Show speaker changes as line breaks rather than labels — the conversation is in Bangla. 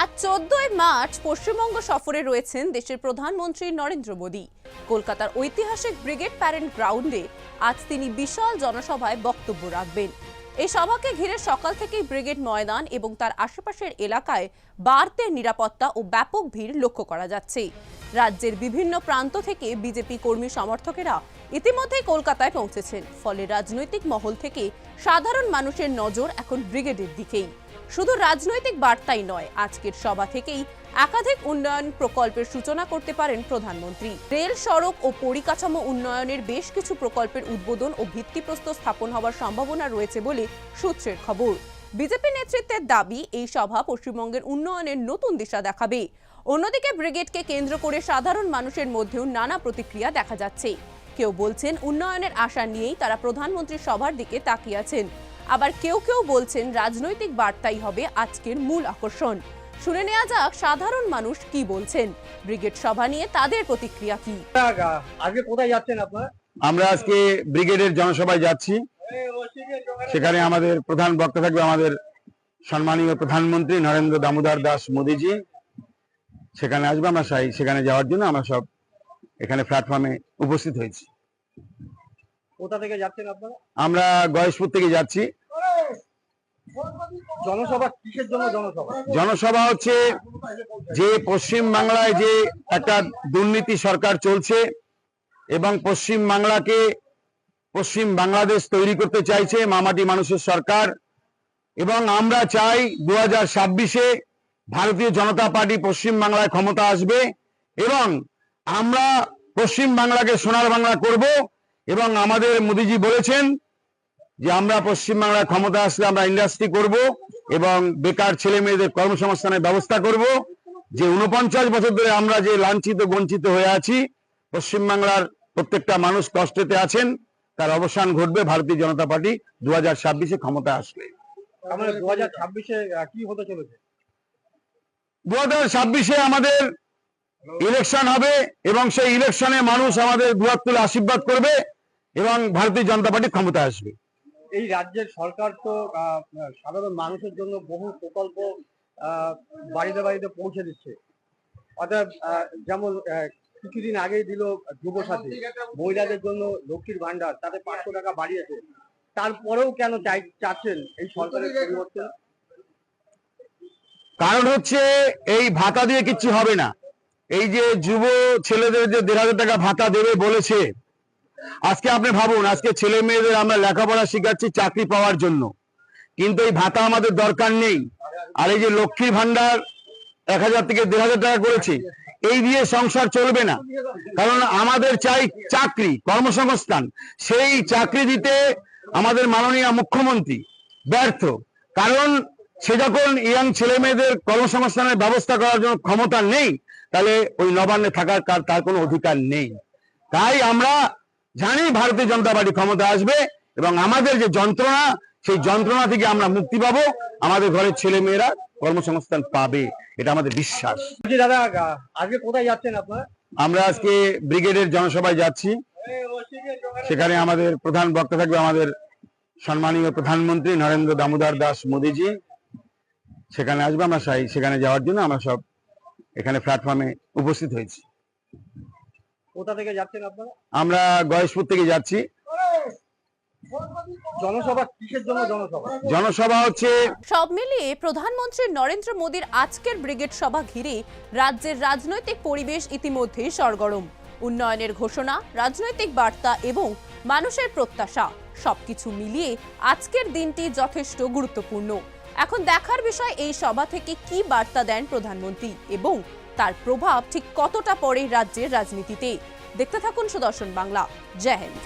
আজ 14ই মার্চ পশ্চিমবঙ্গ সফরে রয়েছেন দেশের প্রধানমন্ত্রী নরেন্দ্র মোদী। কলকাতার ঐতিহাসিক ব্রিগেড প্যারেড গ্রাউন্ডে আজ তিনি বিশাল জনসভায় বক্তব্য রাখবেন। এই সভাকে ঘিরে সকাল থেকেই ব্রিগেড ময়দান এবং তার আশেপাশের এলাকায় বাড়তি নিরাপত্তা ও ব্যাপক ভিড় লক্ষ্য করা যাচ্ছে। রাজ্যের বিভিন্ন প্রান্ত থেকে বিজেপি কর্মী সমর্থকেরা ইতিমধ্যেই কলকাতায় পৌঁছেছেন। ফলে রাজনৈতিক মহল থেকে সাধারণ মানুষের নজর এখন ব্রিগেডের দিকেই। শুধু রাজনৈতিক বার্তাই নয়, আজকের সভা থেকেই একাধিক উন্নয়ন প্রকল্পের সূচনা করতে পারেন প্রধানমন্ত্রী। রেল, সড়ক ও পরিকাঠামো উন্নয়নের বেশ কিছু প্রকল্পের উদ্বোধন ও ভিত্তিপ্রস্তর স্থাপন হওয়ার সম্ভাবনা রয়েছে বলে সূত্রের খবর। বিজেপি নেতৃত্বের দাবি, এই সভা পশ্চিমবঙ্গের উন্নয়নের নতুন দিশা দেখাবে। অন্যদিকে ব্রিগেডকে কেন্দ্র করে সাধারণ মানুষের মধ্যেও নানা প্রতিক্রিয়া দেখা যাচ্ছে। কেউ বলছেন উন্নয়নের আশা নিয়েই তারা প্রধানমন্ত্রীর সভার দিকে তাকিয়ে আছেন, আবার কেউ কেউ বলছেন রাজনৈতিক বার্তাই হবে আজকের মূল আকর্ষণ। শুনে নেওয়া যাক সাধারণ মানুষ কি বলছেন, ব্রিগেড সভা নিয়ে তাদের প্রতিক্রিয়া কি।
আজকে কোথায় যাচ্ছেন আপনারা?
আমরা আজকে ব্রিগেডের জনসভায় যাচ্ছি। সেখানে আমাদের প্রধান বক্তা থাকবে আমাদের সম্মানীয় প্রধানমন্ত্রী নরেন্দ্র দামোদর দাস মোদীজি। সেখানে আসবে, আমরা সেখানে যাওয়ার জন্য আমরা সব এখানে প্ল্যাটফর্মে উপস্থিত হয়েছি।
কোথা থেকে যাচ্ছেন আপনারা?
আমরা গয়েশপুর থেকে যাচ্ছি।
জনসভা কিসের জন্য?
জনসভা হচ্ছে যে পশ্চিম বাংলায় যে একটা দুর্নীতি সরকার চলছে এবং পশ্চিম বাংলাকে পশ্চিম বাংলাদেশ তৈরি করতে চাইছে মামাটি মানুষের সরকার, এবং আমরা চাই 2026-এ ভারতীয় জনতা পার্টি পশ্চিম বাংলায় ক্ষমতা আসবে এবং আমরা পশ্চিম বাংলাকে সোনার বাংলা করব। এবং আমাদের মোদীজি বলেছেন যে আমরা পশ্চিম বাংলায় ক্ষমতা আসলে আমরা ইন্ডাস্ট্রি করব এবং বেকার ছেলে মেয়েদের কর্মসংস্থানের ব্যবস্থা করব। যে 49 বছর ধরে আমরা যে লাঞ্ছিত বঞ্চিত হয়ে আছি, পশ্চিম বাংলার প্রত্যেকটা মানুষ কষ্টেতে আছেন, তার অবসান ঘটবে ভারতীয় জনতা পার্টি 2026-এ ক্ষমতা আসলে।
আমরা 2026-এ কি হতে চলেছে?
2026-এ আমাদের ইলেকশন হবে এবং সেই ইলেকশনে মানুষ আমাদের দুয়ার তুলে আশীর্বাদ করবে এবং ভারতীয় জনতা পার্টি ক্ষমতা আসবে।
এই রাজ্যের সরকার তো সাধারণ মানুষের জন্য বহু প্রকল্প বাড়িতে বাড়িতে পৌঁছে দিচ্ছে। অর্থাৎ যেমন কিছুদিন আগেই দিল যুবসাথী, মহিলাদের জন্য লক্ষ্মীর ভান্ডার, তাতে 500 টাকা বাড়িয়েছে। তারপরেও কেন চাচ্ছেন এই সরকারের পরিবর্তন?
কারণ হচ্ছে এই ভাতা দিয়ে কিচ্ছু হবে না। এই যে যুব ছেলেদের যে 1,500 টাকা ভাতা দেবে বলেছে, আজকে আপনি ভাবুন, আজকে ছেলে মেয়েদের আমরা লেখাপড়া শিখাচ্ছি চাকরি পাওয়ার জন্য, কিন্তু এই ভাতা আমাদের দরকার নেই। আর এই যে লক্ষ্মীর ভান্ডার 1000 থেকে 1,500 টাকা করেছে, এই দিয়ে সংসার চলবে না। কারণ আমাদের চাই চাকরি, কর্মসংস্থান। সেই চাকরি দিতে আমাদের মাননীয় মুখ্যমন্ত্রী ব্যর্থ। কারণ সে যখন ইয়াং ছেলে মেয়েদের কর্মসংস্থানের ব্যবস্থা করার জন্য ক্ষমতা নেই, তাহলে ওই নবান্নে থাকার তার কোনো অধিকার নেই। তাই আমরা জানি ভারতীয় জনতা পার্টি ক্ষমতা আসবে এবং আমাদের যে যন্ত্রণা, সেই যন্ত্রণা থেকে আমরা মুক্তি পাবো, আমাদের ঘরের ছেলে মেয়েরা কর্মসংস্থান পাবে, এটা আমাদের বিশ্বাস।
দাদা, আজকে কোথায় যাচ্ছেন আপনারা?
আমরা আজকে ব্রিগেডের জনসভায় যাচ্ছি। সেখানে আমাদের প্রধান বক্তা থাকবে আমাদের সম্মানীয় প্রধানমন্ত্রী নরেন্দ্র দামোদর দাস মোদীজি। সেখানে আসবে, আমরা সেখানে যাওয়ার জন্য আমরা সব এখানে প্ল্যাটফর্মে উপস্থিত হয়েছি।
কোথা থেকে যাচ্ছেন আপনারা?
আমরা গয়েশপুর থেকে যাচ্ছি।
জনসভা কিসের জন্য?
জনসভা হচ্ছে
সব মিলিয়ে প্রধানমন্ত্রী নরেন্দ্র মোদীর আজকের ব্রিগেড সভা ঘিরে রাজ্যের রাজনৈতিক পরিবেশ ইতিমধ্যেই সরগরম। উন্নয়নের ঘোষণা, রাজনৈতিক বার্তা এবং মানুষের প্রত্যাশা সবকিছু মিলিয়ে আজকের দিনটি যথেষ্ট গুরুত্বপূর্ণ। এখন দেখার বিষয় এই সভা থেকে কি বার্তা দেন প্রধানমন্ত্রী এবং তার প্রভাব ঠিক কতটা পড়ে রাজ্যের রাজনীতিতে। দেখতে থাকুন সুদর্শন বাংলা। জয় হিন্দ।